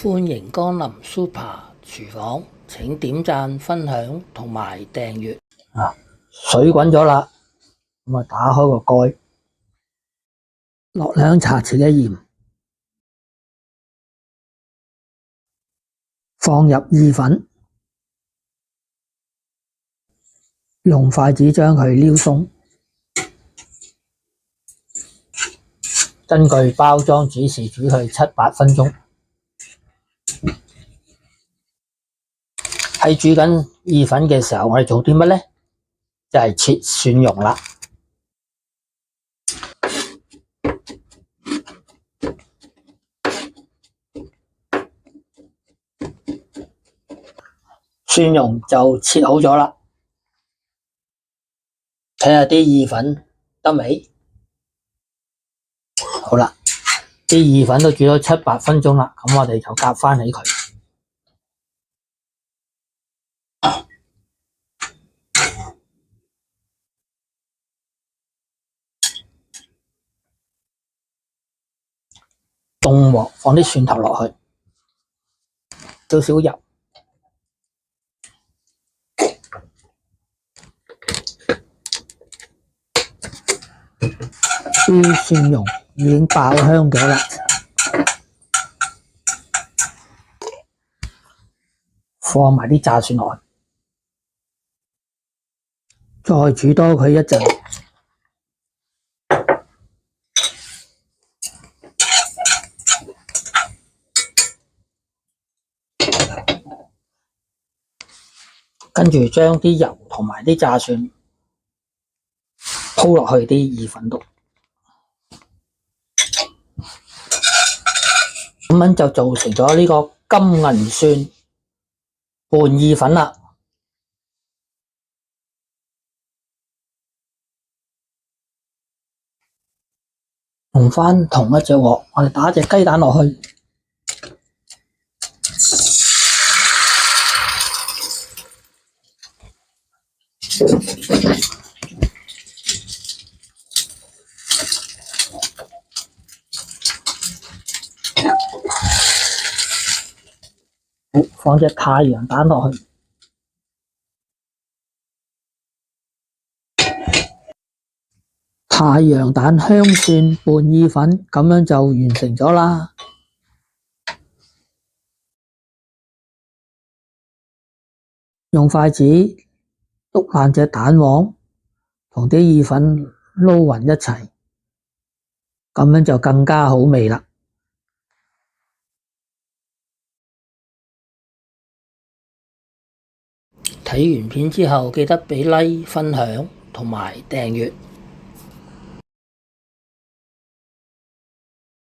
歡迎光臨 Super 廚房，請點讚、分享同埋訂閱。水滾咗啦，咁打開個蓋，落2茶匙嘅鹽，放入意粉，用筷子將佢撩鬆。根據包裝指示煮佢7-8分鐘。喺煮緊意粉嘅時候，我哋做啲乜呢？就係切蒜蓉啦。蒜蓉就切好咗啦，睇下啲意粉得未？好啦，啲意粉都煮咗7-8分鐘啦，咁我哋就夾返起佢。中鑊放啲蒜頭落去，少少油，啲蒜蓉已經爆香咗啦，放埋啲炸蒜落去，再煮多佢一陣。跟住將啲油同埋啲炸蒜鋪落去啲意粉度，咁樣就做成咗呢個金銀蒜拌意粉啦。用返同一隻鑊，我哋打隻雞蛋落去。放隻太陽蛋落去，太陽蛋香蒜拌意粉，咁樣就完成咗啦。用筷子篤爛隻蛋黃，同啲意粉撈勻一齊，咁樣就更加好味啦。睇完片之後，記得畀 like、分享同埋訂閱。